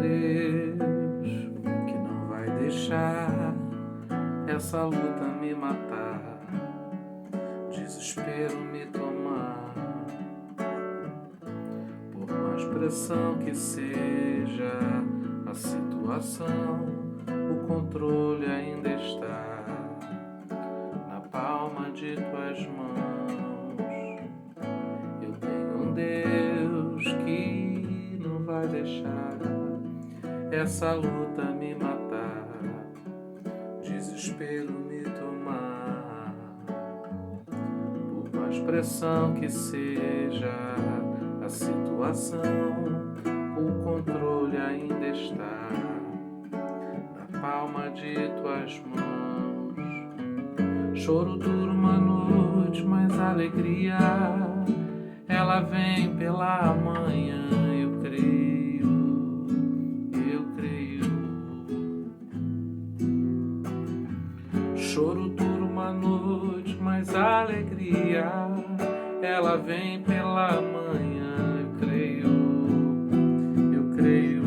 Deus que não vai deixar essa luta me matar, desespero me tomar. Por mais pressão que seja a situação, o controle ainda está na palma de tuas mãos. Eu tenho um Deus que não vai deixar essa luta me matar, desespero me tomar. Por mais pressão que seja a situação, o controle ainda está na palma de tuas mãos. Choro dura uma noite, mas alegria ela vem pela manhã. Eu creio, eu creio. Choro dura uma noite, mas alegria ela vem pela manhã. Eu creio, eu creio.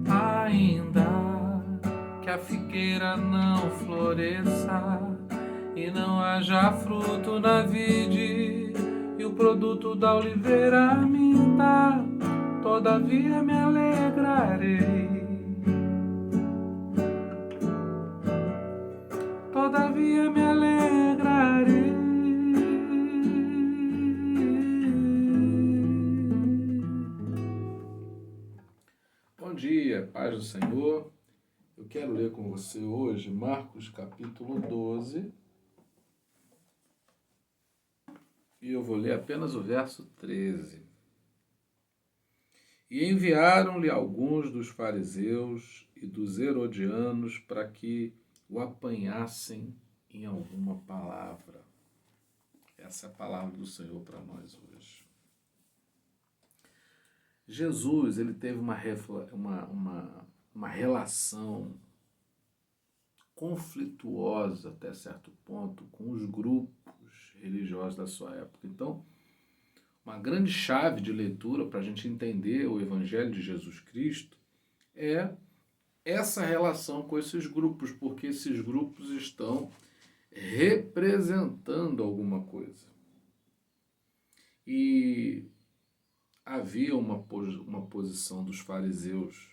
Ainda que a figueira não floresça e não haja fruto na vide, e o produto da oliveira minta, todavia me alegrarei. Todavia me alegrarei. Bom dia, paz do Senhor. Eu quero ler com você hoje Marcos capítulo 12. E eu vou ler apenas o verso 13. E enviaram-lhe alguns dos fariseus e dos herodianos para que o apanhassem em alguma palavra. Essa é a palavra do Senhor para nós hoje. Jesus, ele teve uma relação conflituosa até certo ponto com os grupos religiosos da sua época. Então, uma grande chave de leitura para a gente entender o Evangelho de Jesus Cristo é essa relação com esses grupos, porque esses grupos estão representando alguma coisa. E havia uma posição dos fariseus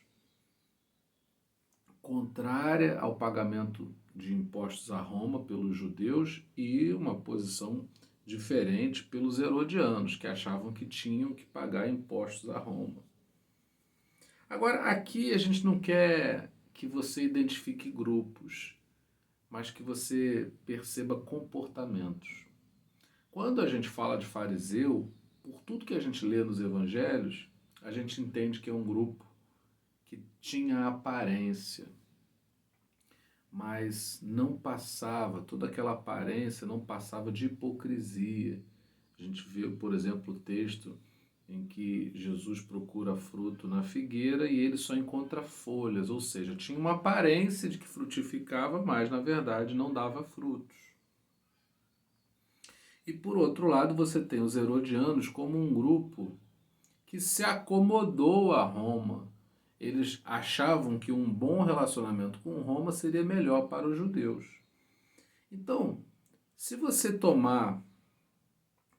contrária ao pagamento de impostos a Roma pelos judeus e uma posição diferente pelos herodianos, que achavam que tinham que pagar impostos a Roma. Agora, aqui a gente não quer que você identifique grupos, mas que você perceba comportamentos. Quando a gente fala de fariseu, por tudo que a gente lê nos evangelhos, a gente entende que é um grupo que tinha aparência, mas não passava, toda aquela aparência não passava de hipocrisia. A gente vê, por exemplo, o texto em que Jesus procura fruto na figueira e ele só encontra folhas, ou seja, tinha uma aparência de que frutificava, mas na verdade não dava frutos. E por outro lado, você tem os herodianos como um grupo que se acomodou a Roma. Eles achavam que um bom relacionamento com Roma seria melhor para os judeus. Então, se você tomar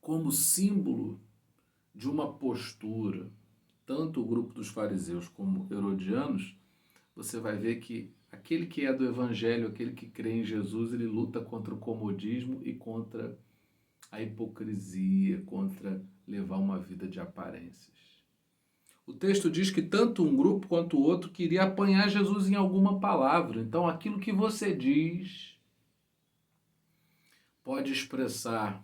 como símbolo de uma postura tanto o grupo dos fariseus como herodianos, você vai ver que aquele que é do evangelho, aquele que crê em Jesus, ele luta contra o comodismo e contra a hipocrisia, contra levar uma vida de aparências. O texto diz que tanto um grupo quanto o outro queria apanhar Jesus em alguma palavra. Então, aquilo que você diz pode expressar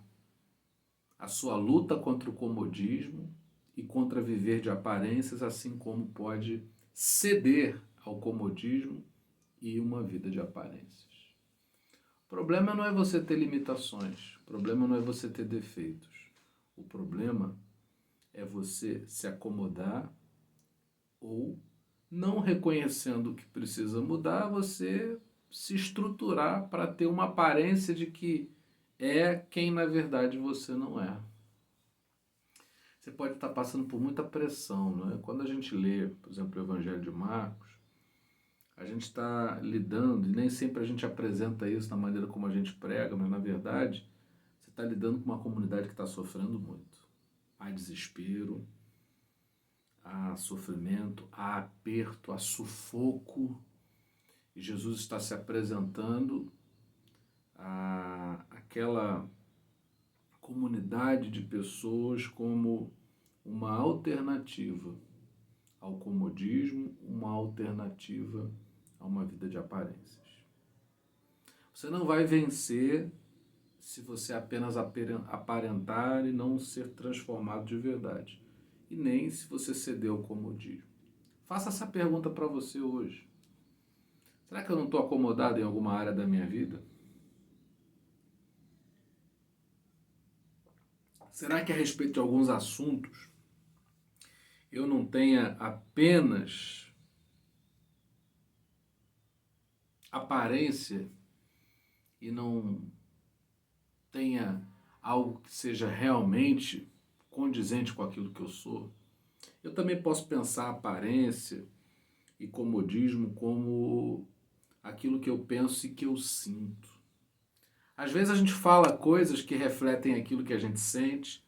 a sua luta contra o comodismo e contra viver de aparências, assim como pode ceder ao comodismo e uma vida de aparências. O problema não é você ter limitações, o problema não é você ter defeitos. O problema é você se acomodar ou, não reconhecendo que precisa mudar, você se estruturar para ter uma aparência de que é quem na verdade você não é. Você pode estar passando por muita pressão, não é? Quando a gente lê, por exemplo, o Evangelho de Marcos, a gente está lidando, e nem sempre a gente apresenta isso na maneira como a gente prega, mas na verdade você está lidando com uma comunidade que está sofrendo muito. Há desespero, há sofrimento, há aperto, há sufoco, e Jesus está se apresentando àquela comunidade de pessoas como uma alternativa ao comodismo, uma alternativa a uma vida de aparências. Você não vai vencer se você apenas aparentar e não ser transformado de verdade. E nem se você ceder ao comodismo. Faça essa pergunta para você hoje. Será que eu não estou acomodado em alguma área da minha vida? Será que a respeito de alguns assuntos eu não tenha apenas aparência e não tenha algo que seja realmente condizente com aquilo que eu sou? Eu também posso pensar a aparência e comodismo como aquilo que eu penso e que eu sinto. Às vezes a gente fala coisas que refletem aquilo que a gente sente,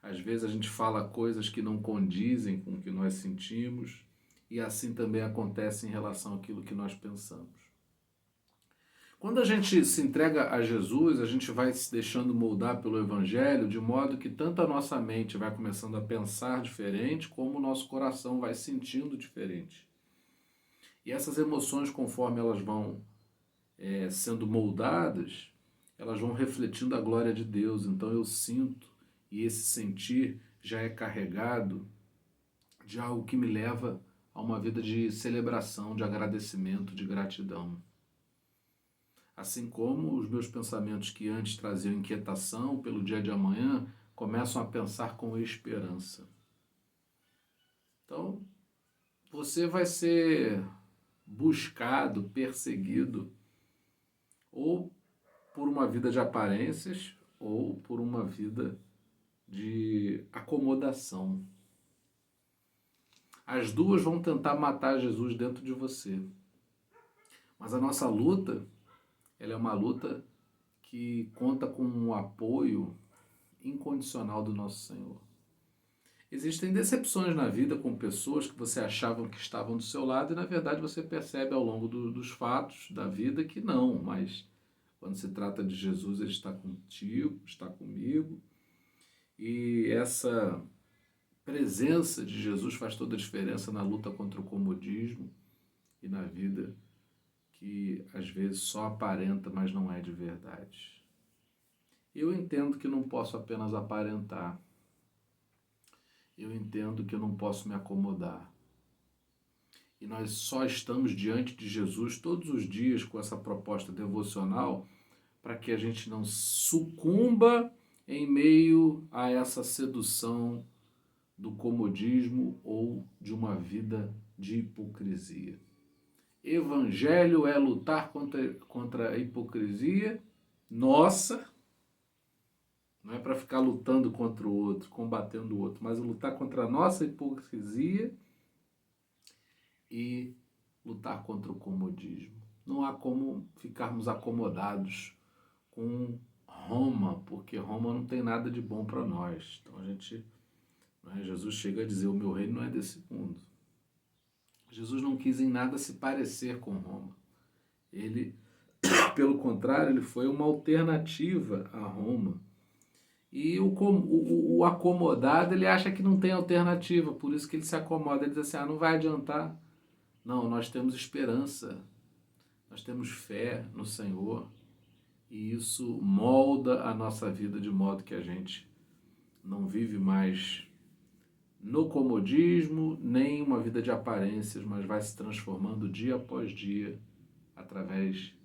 às vezes a gente fala coisas que não condizem com o que nós sentimos, e assim também acontece em relação àquilo que nós pensamos. Quando a gente se entrega a Jesus, a gente vai se deixando moldar pelo Evangelho, de modo que tanto a nossa mente vai começando a pensar diferente, como o nosso coração vai sentindo diferente. E essas emoções, conforme elas vão sendo moldadas, elas vão refletindo a glória de Deus. Então eu sinto, e esse sentir já é carregado de algo que me leva a uma vida de celebração, de agradecimento, de gratidão. Assim como os meus pensamentos que antes traziam inquietação pelo dia de amanhã, começam a pensar com esperança. Então, você vai ser buscado, perseguido, ou por uma vida de aparências, ou por uma vida de acomodação. As duas vão tentar matar Jesus dentro de você. Mas a nossa luta, ela é uma luta que conta com um apoio incondicional do nosso Senhor. Existem decepções na vida com pessoas que você achava que estavam do seu lado e na verdade você percebe ao longo dos fatos da vida que não, mas quando se trata de Jesus, Ele está contigo, está comigo, e essa presença de Jesus faz toda a diferença na luta contra o comodismo e na vida que às vezes só aparenta, mas não é de verdade. Eu entendo que não posso apenas aparentar. Eu entendo que eu não posso me acomodar. E nós só estamos diante de Jesus todos os dias com essa proposta devocional para que a gente não sucumba em meio a essa sedução do comodismo ou de uma vida de hipocrisia. Evangelho é lutar contra a hipocrisia nossa, não é para ficar lutando contra o outro, combatendo o outro, mas lutar contra a nossa hipocrisia e lutar contra o comodismo. Não há como ficarmos acomodados com Roma, porque Roma não tem nada de bom para nós. Então Jesus chega a dizer, o meu reino não é desse mundo. Jesus não quis em nada se parecer com Roma. Ele, pelo contrário, ele foi uma alternativa a Roma. E o acomodado, ele acha que não tem alternativa, por isso que ele se acomoda. Ele diz assim, não vai adiantar. Não, nós temos esperança, nós temos fé no Senhor. E isso molda a nossa vida de modo que a gente não vive mais no comodismo, nem uma vida de aparências, mas vai se transformando dia após dia através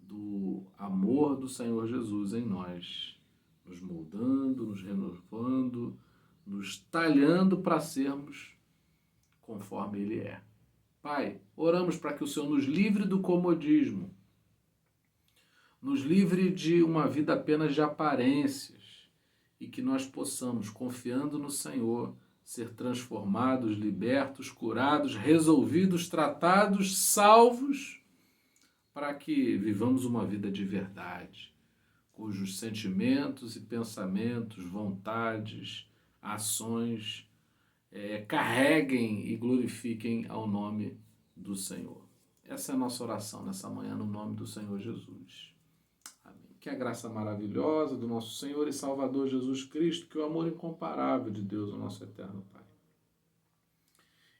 do amor do Senhor Jesus em nós, nos moldando, nos renovando, nos talhando para sermos conforme Ele é. Pai, oramos para que o Senhor nos livre do comodismo, nos livre de uma vida apenas de aparências e que nós possamos, confiando no Senhor, ser transformados, libertos, curados, resolvidos, tratados, salvos, para que vivamos uma vida de verdade, cujos sentimentos e pensamentos, vontades, ações carreguem e glorifiquem ao nome do Senhor. Essa é a nossa oração nessa manhã, no nome do Senhor Jesus. Amém. Que a graça maravilhosa do nosso Senhor e Salvador Jesus Cristo, que o amor incomparável de Deus, o nosso eterno Pai,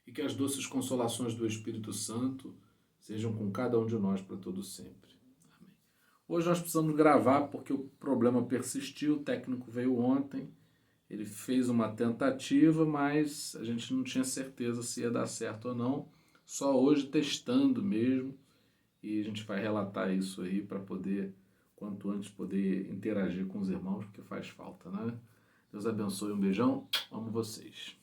e que as doces consolações do Espírito Santo sejam com cada um de nós para todo sempre. Amém. Hoje nós precisamos gravar porque o problema persistiu, o técnico veio ontem, ele fez uma tentativa, mas a gente não tinha certeza se ia dar certo ou não, só hoje testando mesmo, e a gente vai relatar isso aí para poder, quanto antes, poder interagir com os irmãos, porque faz falta, né? Deus abençoe, um beijão, amo vocês.